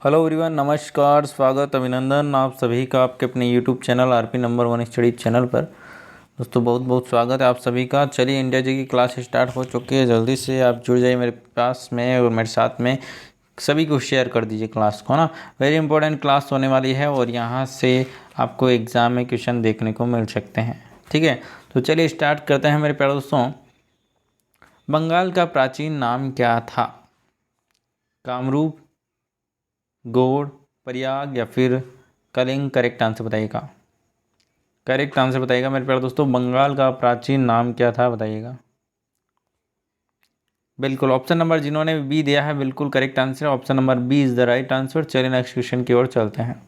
Hello everyone, नमस्कार, स्वागत, अभिनंदन आप सभी का आपके अपने YouTube channel RP number one study channel पर। दोस्तों बहुत बहुत स्वागत है आप सभी का। चलिए, इंडिया जी की क्लास स्टार्ट हो चुकी है। जल्दी से आप जुड़ जाइए मेरे पास में और मेरे साथ में सभी को शेयर कर दीजिए क्लास को ना। वेरी इंपॉर्टेंट क्लास होने वाली है और यहाँ से आपको एग्ज़ाम में क्वेश्चन देखने को मिल सकते हैं। ठीक है, तो चलिए स्टार्ट करते हैं मेरे प्यारे दोस्तों। बंगाल का प्राचीन नाम क्या था? कामरूप, गौड़, प्रयाग या फिर कलिंग? करेक्ट आंसर बताइएगा। करेक्ट आंसर बताइएगा मेरे प्यारे दोस्तों। बंगाल का प्राचीन नाम क्या था बताइएगा। बिल्कुल, ऑप्शन नंबर जिन्होंने बी दिया है बिल्कुल correct answer. Option number B is the right answer. चलिए नेक्स्ट क्वेश्चन की ओर चलते हैं।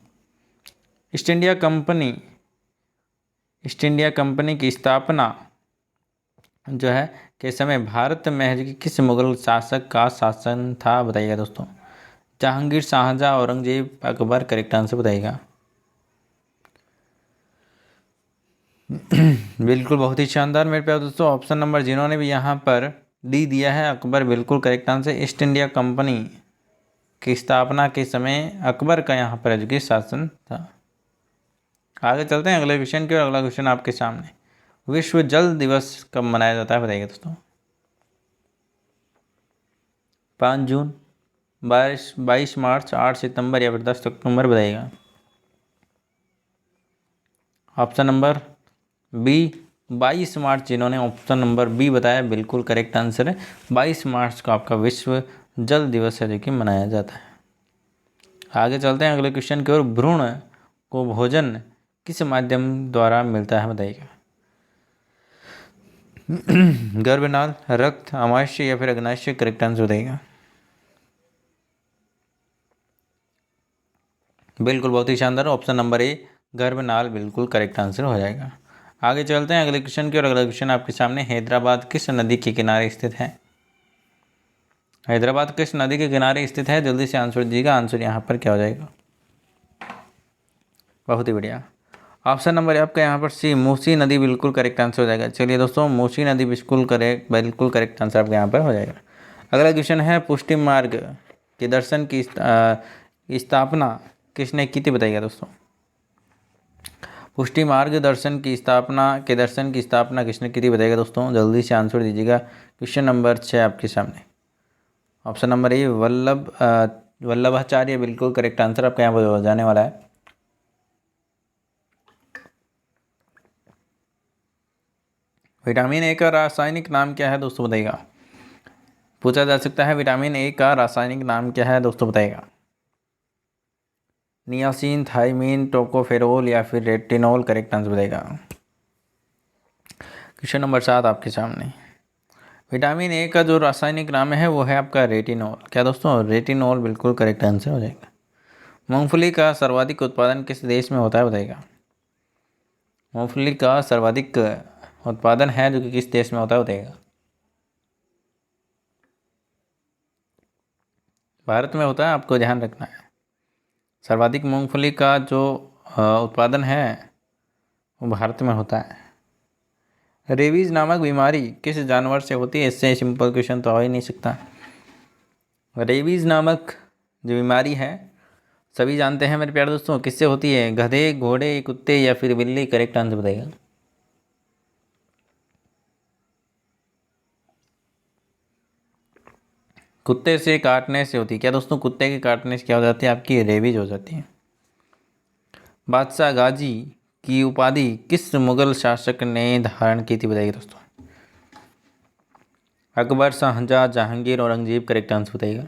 East India Company East India Company की स्थापना जो है के समय भारत में किस मुगल शासक का शासन था बताइएगा दोस्तों। जहांगीर, शाहजहां, औरंगजेब, अकबर? करेक्ट आंसर बताइएगा। बिल्कुल, बहुत ही शानदार मेरे प्यारे दोस्तों। ऑप्शन नंबर जिन्होंने भी यहाँ पर डी दिया है अकबर, बिल्कुल correct answer. East India Company की स्थापना के समय अकबर का यहाँ पर एजुकेशन शासन था। आगे चलते हैं अगले क्वेश्चन की और अगला क्वेश्चन आपके सामने। विश्व जल दिवस कब मनाया जाता है बताइए दोस्तों। 5 जून, 22 मार्च, 8 सितंबर या फिर 10 अक्टूबर बताइएगा। ऑप्शन नंबर बी 22 मार्च, जिन्होंने ऑप्शन नंबर बी बताया बिल्कुल करेक्ट आंसर है। 22 मार्च को आपका विश्व जल दिवस है जो कि मनाया जाता है। आगे चलते हैं अगले क्वेश्चन की ओर। भ्रूण को भोजन किस माध्यम द्वारा मिलता है बताइएगा। गर्भनाल, रक्त, अमाशय या फिर अग्नाशय? करेक्ट आंसर बताइएगा। बिल्कुल, बहुत ही शानदार। ऑप्शन नंबर ए गर्भनाल बिल्कुल करेक्ट आंसर हो जाएगा। आगे चलते हैं अगले क्वेश्चन की और अगला क्वेश्चन आपके सामने। हैदराबाद किस नदी के किनारे स्थित है? हैदराबाद किस नदी के किनारे स्थित है? जल्दी से आंसर दीजिएगा। आंसर यहाँ पर क्या हो जाएगा? बहुत ही बढ़िया। ऑप्शन नंबर आपका यहाँ पर सी मूसी नदी बिल्कुल करेक्ट आंसर हो जाएगा। चलिए दोस्तों, मूसी नदी बिल्कुल करेक्ट आंसर आपके यहाँ पर हो जाएगा। अगला क्वेश्चन है पुष्टि मार्ग के दर्शन की स्थापना किसने की थी बताइएगा दोस्तों। पुष्टि मार्ग दर्शन की स्थापना किसने की थी बताइएगा दोस्तों। जल्दी से आंसर दीजिएगा। क्वेश्चन नंबर 6 आपके सामने। ऑप्शन नंबर ए वल्लभाचार्य बिल्कुल करेक्ट आंसर आपका यहाँ पर हो जाने वाला है। विटामिन ए का रासायनिक नाम क्या है दोस्तों बताइएगा। पूछा जा सकता है विटामिन ए का रासायनिक नाम क्या है दोस्तों बताइएगा। नियासिन, थाइमीन, टोकोफेरोल या फिर रेटिनॉल? करेक्ट आंसर बताइएगा। क्वेश्चन नंबर 7 आपके सामने। विटामिन ए का जो रासायनिक नाम है वो है आपका रेटिनॉल। क्या दोस्तों? रेटिनॉल बिल्कुल करेक्ट आंसर हो जाएगा। मूंगफली का सर्वाधिक उत्पादन किस देश में होता है बताइएगा। मूंगफली का सर्वाधिक उत्पादन है जो कि किस देश में होता है बताइएगा। भारत में होता है, आपको ध्यान रखना है। सर्वाधिक मूंगफली का जो उत्पादन है वो भारत में होता है। रेबीज नामक बीमारी किस जानवर से होती है? इससे सिंपल क्वेश्चन तो हो ही नहीं सकता। रेबीज नामक जो बीमारी है सभी जानते हैं मेरे प्यारे दोस्तों, किससे होती है? गधे, घोड़े, कुत्ते या फिर बिल्ली? करेक्ट आंसर बताइएगा। कुत्ते से काटने से होती है। क्या दोस्तों? कुत्ते के काटने से क्या हो जाती है? आपकी रेबीज हो जाती है। बादशाह गाजी की उपाधि किस मुगल शासक ने धारण की थी बताइए दोस्तों। अकबर, शाहजहां, जहांगीर, औरंगजेब? करेक्ट आंसर बताइएगा।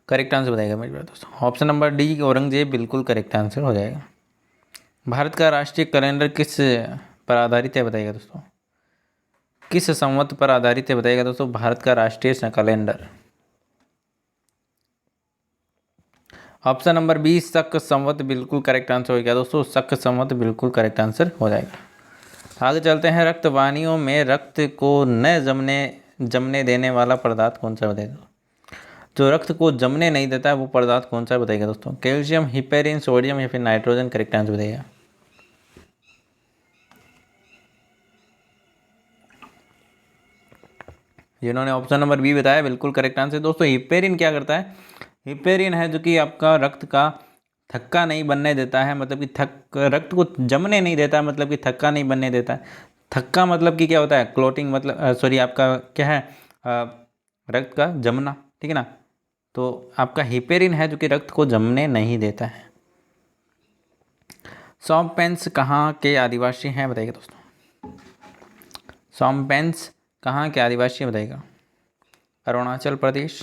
करेक्ट आंसर बताइएगा मेरे प्यारे दोस्तों। ऑप्शन नंबर डी औरंगजेब बिल्कुल करेक्ट आंसर हो जाएगा। भारत का राष्ट्रीय कैलेंडर किस पर आधारित है बताइएगा दोस्तों। किस संवत पर आधारित है बताइएगा दोस्तों भारत का राष्ट्रीय कैलेंडर। ऑप्शन नंबर बी शक संवत बिल्कुल करेक्ट आंसर हो गया दोस्तों। शक संवत बिल्कुल करेक्ट आंसर हो जाएगा। आगे चलते हैं। रक्त वाहिनियों में रक्त को न जमने देने वाला पदार्थ कौन सा बताइएगा। जो रक्त को जमने नहीं देता है वो पदार्थ कौन सा बताइएगा दोस्तों। कैल्शियम, हिपेरिन, सोडियम या फिर नाइट्रोजन? करेक्ट आंसर बताइएगा। जिन्होंने ऑप्शन नंबर बी बताया बिल्कुल करेक्ट आंसर दोस्तों। हिपेरिन क्या करता है? हिपेरिन है जो कि आपका रक्त का थक्का नहीं बनने देता है, मतलब कि रक्त को जमने नहीं देता, मतलब कि थक्का नहीं बनने देता है। थक्का मतलब कि क्या होता है, क्लोटिंग, मतलब सॉरी आपका क्या है, रक्त का जमना, ठीक है ना। तो आपका हिपेरिन है जो कि रक्त को जमने नहीं देता है। सॉम्पेंस कहाँ के आदिवासी हैं बताइएगा दोस्तों। सॉम्पेंस कहाँ के आदिवासी हैं बताइएगा। अरुणाचल प्रदेश,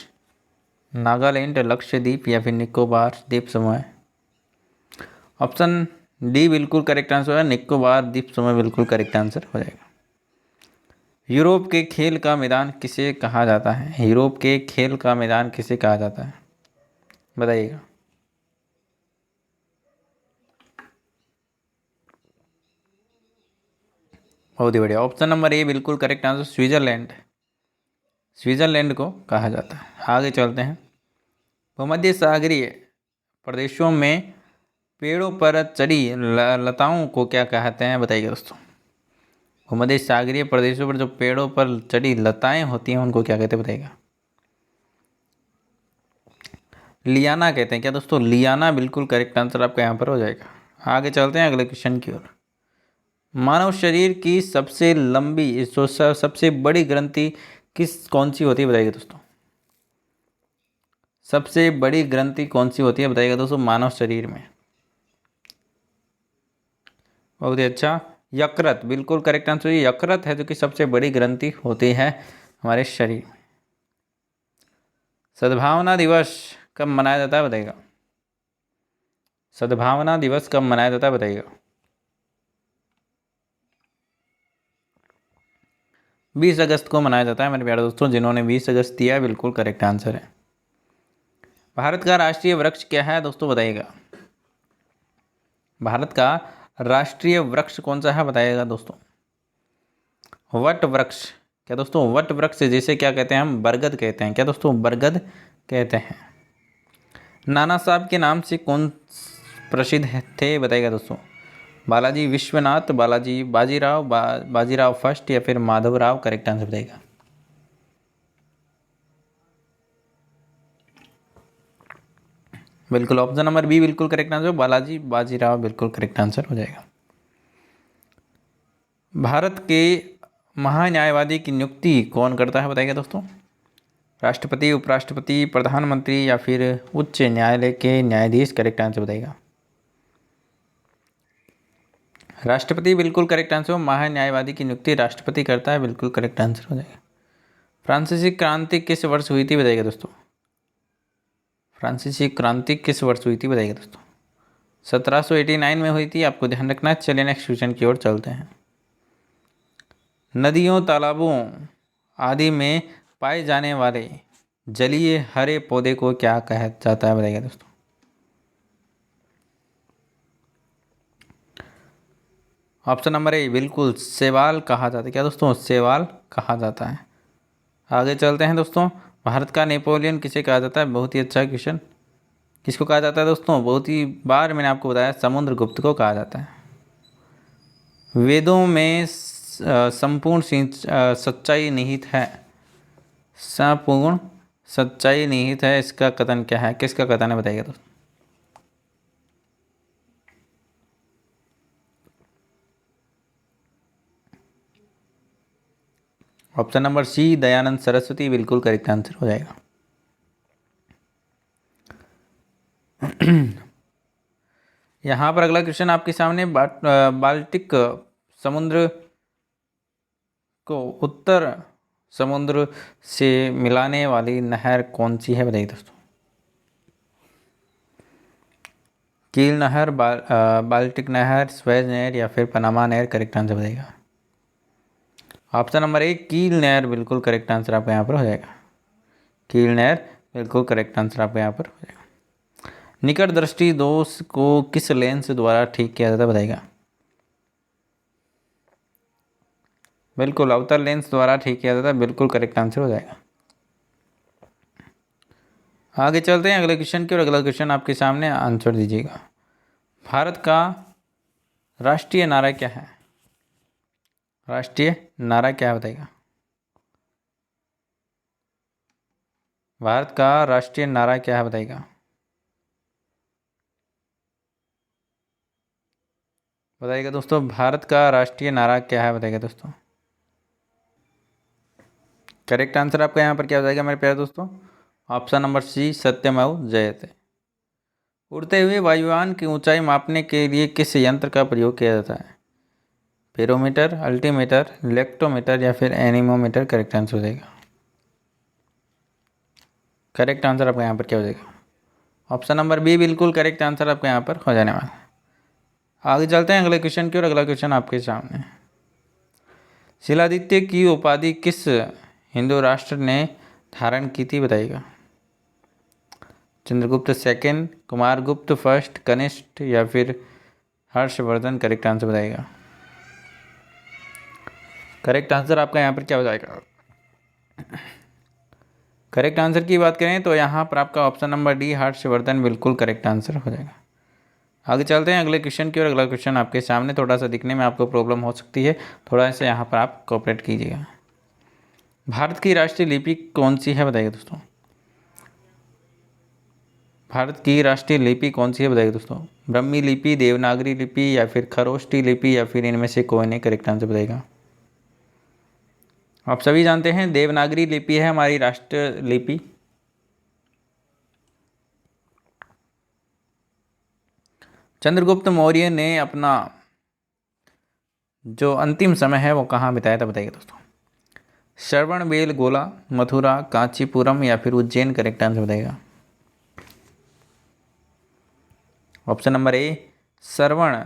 नागालैंड, लक्षद्वीप या फिर निकोबार द्वीप समूह है। ऑप्शन डी बिल्कुल करेक्ट आंसर है, निकोबार द्वीप समूह बिल्कुल करेक्ट आंसर हो जाएगा। यूरोप के खेल का मैदान किसे कहा जाता है। यूरोप के खेल का मैदान किसे कहा जाता है बताइएगा। बहुत ही बढ़िया, ऑप्शन नंबर ए बिल्कुल करेक्ट आंसर, स्विट्जरलैंड। स्विट्जरलैंड को कहा जाता है। आगे चलते हैं। भूमध्य सागरीय प्रदेशों में पेड़ों पर चढ़ी लताओं को क्या कहते हैं बताइए दोस्तों। भूमध्य सागरीय प्रदेशों पर जो पेड़ों पर चढ़ी लताएं होती हैं उनको क्या कहते हैं बताइएगा। लियाना कहते हैं क्या दोस्तों। लियाना बिल्कुल करेक्ट आंसर आपका यहाँ पर हो जाएगा। आगे चलते हैं अगले क्वेश्चन की ओर। मानव शरीर की सबसे लंबी सबसे बड़ी ग्रंथि कौन सी होती है बताइएगा दोस्तों। सबसे बड़ी ग्रंथि कौन सी होती है बताइएगा दोस्तों मानव शरीर में। बहुत ही अच्छा, यकृत बिल्कुल करेक्ट आंसर। यकृत है जो कि सबसे बड़ी ग्रंथि होती है हमारे शरीर में। सद्भावना दिवस कब मनाया जाता है बताइएगा। सद्भावना दिवस कब मनाया जाता है बताइएगा। 20 अगस्त को मनाया जाता है मेरे प्यारे दोस्तों। जिन्होंने 20 अगस्त दिया है बिल्कुल करेक्ट आंसर है। भारत का राष्ट्रीय वृक्ष क्या है दोस्तों बताइएगा। भारत का राष्ट्रीय वृक्ष कौन सा है बताइएगा दोस्तों। वट वृक्ष। क्या दोस्तों वट वृक्ष जिसे क्या कहते हैं हम, बरगद कहते हैं। क्या दोस्तों बरगद कहते हैं। नाना साहब के नाम से कौन प्रसिद्ध थे बताइएगा दोस्तों। बालाजी विश्वनाथ, बालाजी बाजीराव, बाजीराव फर्स्ट या फिर माधवराव, करेक्ट आंसर बताइएगा। बिल्कुल ऑप्शन नंबर बी बिल्कुल करेक्ट आंसर, बालाजी बाजीराव बिल्कुल करेक्ट आंसर हो जाएगा। भारत के महान्यायवादी की नियुक्ति कौन करता है बताइएगा दोस्तों। राष्ट्रपति, उपराष्ट्रपति, प्रधानमंत्री या फिर उच्च न्यायालय के न्यायाधीश, करेक्ट आंसर बताइएगा। राष्ट्रपति बिल्कुल करेक्ट आंसर, महान्यायवादी की नियुक्ति राष्ट्रपति करता है, बिल्कुल करेक्ट आंसर हो जाएगा। फ्रांसीसी क्रांति किस वर्ष हुई थी बताइएगा दोस्तों। फ्रांसीसी क्रांति किस वर्ष हुई थी बताइएगा दोस्तों। 1789 में हुई थी, आपको ध्यान रखना है। चलिए नेक्स्ट क्वेश्चन की ओर चलते हैं। नदियों, तालाबों आदि में पाए जाने वाले जलीय हरे पौधे को क्या कहा जाता है बताइएगा दोस्तों। ऑप्शन नंबर ए बिल्कुल शैवाल कहा जाता है। क्या दोस्तों शैवाल कहा जाता है। आगे चलते हैं दोस्तों। भारत का नेपोलियन किसे कहा जाता है। बहुत ही अच्छा क्वेश्चन। किसको कहा जाता है दोस्तों। बहुत ही बार मैंने आपको बताया, समुद्रगुप्त को कहा जाता है। वेदों में संपूर्ण सच्चाई निहित है। संपूर्ण सच्चाई निहित है, इसका कथन क्या है, किसका कथन है बताइएगा दोस्तों। Option number C Dayanand Saraswati बिल्कुल करेक्ट आंसर हो जाएगा। यहाँ पर अगला क्वेश्चन आपके सामने बाल्टिक समुद्र को उत्तर समुद्र से मिलाने वाली नहर कौन सी है बताइए दोस्तों। कील नहर, बाल्टिक नहर, स्वेज नहर या फिर पनामा नहर, करेक्ट आंसर बताइएगा। ऑप्शन नंबर एक कील नहर बिल्कुल करेक्ट आंसर आपका यहाँ पर हो जाएगा। कील नहर बिल्कुल करेक्ट आंसर आपका यहाँ पर हो जाएगा। निकट दृष्टि दोष को किस लेंस द्वारा ठीक किया जाता है बताइएगा। बिल्कुल अवतल लेंस द्वारा ठीक किया जाता है, बिल्कुल करेक्ट आंसर हो जाएगा। आगे चलते हैं अगले क्वेश्चन की, और अगला क्वेश्चन आपके सामने आंसर दीजिएगा। भारत का राष्ट्रीय नारा क्या है। राष्ट्रीय नारा क्या है बताइएगा। भारत का राष्ट्रीय नारा क्या है बताइएगा। बताइएगा दोस्तों, भारत का राष्ट्रीय नारा क्या है बताइएगा दोस्तों। करेक्ट आंसर आपका यहाँ पर क्या हो जाएगा मेरे प्यारे दोस्तों, ऑप्शन नंबर सी सत्यमेव जयते। उड़ते हुए वायुयान की ऊंचाई मापने के लिए किस यंत्र का प्रयोग किया जाता है। पेरोमीटर, अल्टीमीटर, लेक्टोमीटर या फिर एनीमोमीटर करेक्ट आंसर हो जाएगा। करेक्ट आंसर आपका यहाँ पर क्या हो जाएगा, ऑप्शन नंबर बी बिल्कुल करेक्ट आंसर आपका यहाँ पर हो जाने वाला है। आगे चलते हैं अगले क्वेश्चन की और अगला क्वेश्चन आपके सामने। शिलादित्य की उपाधि किस हिंदू राष्ट्र ने धारण की थी बताइएगा। चंद्रगुप्त सेकंड, कुमारगुप्त फर्स्ट, कनिष्क या फिर हर्षवर्धन करेक्ट आंसर बताइएगा। करेक्ट आंसर आपका यहाँ पर क्या हो जाएगा। करेक्ट आंसर की बात करें तो यहाँ पर आपका ऑप्शन नंबर डी हर्षवर्धन बिल्कुल करेक्ट आंसर हो जाएगा। आगे चलते हैं अगले क्वेश्चन की और अगला क्वेश्चन आपके सामने। थोड़ा सा दिखने में आपको प्रॉब्लम हो सकती है, थोड़ा सा यहाँ पर आप कोऑपरेट कीजिएगा। भारत की राष्ट्रीय लिपि कौन सी है बताइए दोस्तों। भारत की राष्ट्रीय लिपि कौन सी है बताइए दोस्तों। ब्रह्मी लिपि, देवनागरी लिपि या फिर खरोष्टी लिपि या फिर इनमें से कोई नहीं करेक्ट आंसर बताइएगा। आप सभी जानते हैं देवनागरी लिपि है हमारी राष्ट्रीय लिपि। चंद्रगुप्त मौर्य ने अपना जो अंतिम समय है वो कहाँ बिताया था बताइए दोस्तों। श्रवण गोला, मथुरा, कांचीपुरम या फिर उज्जैन करेक्ट आंसर बताइएगा। ऑप्शन नंबर ए श्रवण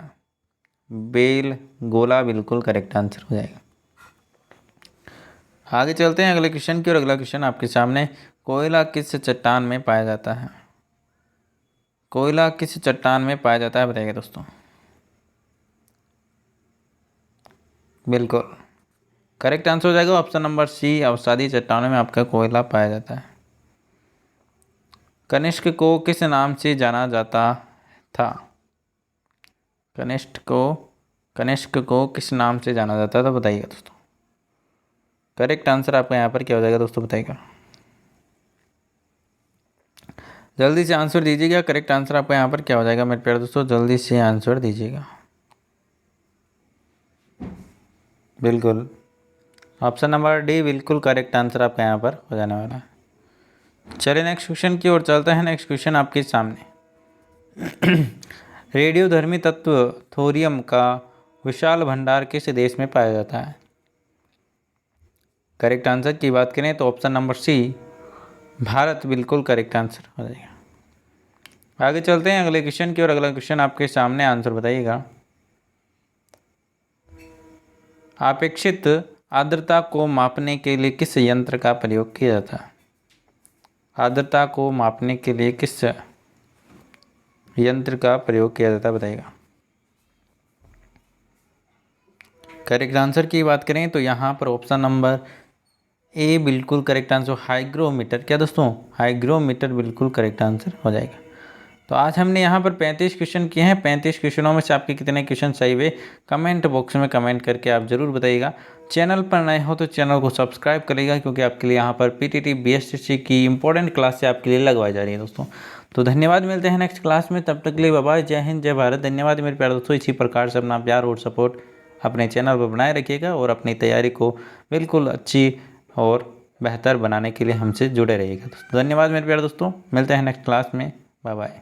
गोला बिल्कुल करेक्ट आंसर हो जाएगा। आगे चलते हैं अगले क्वेश्चन की और अगला क्वेश्चन आपके सामने। कोयला किस चट्टान में पाया जाता है। कोयला किस चट्टान में पाया जाता है बताइएगा दोस्तों। बिल्कुल करेक्ट आंसर हो जाएगा ऑप्शन नंबर सी अवसादी चट्टानों में आपका कोयला पाया जाता है। कनिष्क को किस नाम से जाना जाता था। कनिष्क को किस नाम से जाना जाता था बताइएगा दोस्तों। करेक्ट आंसर आपका यहाँ पर क्या हो जाएगा दोस्तों बताइएगा। जल्दी से आंसर दीजिएगा। करेक्ट आंसर आपका यहाँ पर क्या हो जाएगा मेरे प्यारे दोस्तों, जल्दी से आंसर दीजिएगा। बिल्कुल ऑप्शन नंबर डी बिल्कुल करेक्ट आंसर आपका यहाँ पर हो जाने वाला है। चलिए नेक्स्ट क्वेश्चन की ओर चलते हैं। नेक्स्ट क्वेश्चन आपके सामने। रेडियोधर्मी तत्व थोरियम का विशाल भंडार किस देश में पाया जाता है। करेक्ट आंसर की बात करें तो ऑप्शन नंबर सी भारत बिल्कुल करेक्ट आंसर हो जाएगा। आगे चलते हैं अगले क्वेश्चन की और अगला क्वेश्चन आपके सामने आंसर बताइएगा। अपेक्षित आर्द्रता को मापने के लिए किस यंत्र का प्रयोग किया जाता है। आर्द्रता को मापने के लिए किस यंत्र का प्रयोग किया जाता है बताइएगा। करेक्ट आंसर की बात करें तो यहाँ पर ऑप्शन नंबर ए बिल्कुल करेक्ट आंसर हाइग्रोमीटर। क्या दोस्तों, हाइग्रोमीटर बिल्कुल करेक्ट आंसर हो जाएगा। तो आज हमने यहाँ पर 35 क्वेश्चन किए हैं। 35 क्वेश्चनों में से आपके कितने क्वेश्चन सही हुए कमेंट बॉक्स में कमेंट करके आप ज़रूर बताइएगा। चैनल पर नए हो तो चैनल को सब्सक्राइब करिएगा, क्योंकि आपके लिए यहाँ पर पीटीटी बीएसटीसी की इंपॉर्टेंट क्लास से आपके लिए लगवाई जा रही है दोस्तों। तो धन्यवाद, मिलते हैं नेक्स्ट क्लास में। तब तक के लिए बाय बाय, जय हिंद, जय भारत। धन्यवाद मेरे प्यारे दोस्तों। इसी प्रकार से अपना प्यार और सपोर्ट अपने चैनल पर बनाए रखिएगा और अपनी तैयारी को बिल्कुल अच्छी और बेहतर बनाने के लिए हमसे जुड़े रहिएगा। धन्यवाद मेरे प्यारे दोस्तों, मिलते हैं नेक्स्ट क्लास में। Bye bye.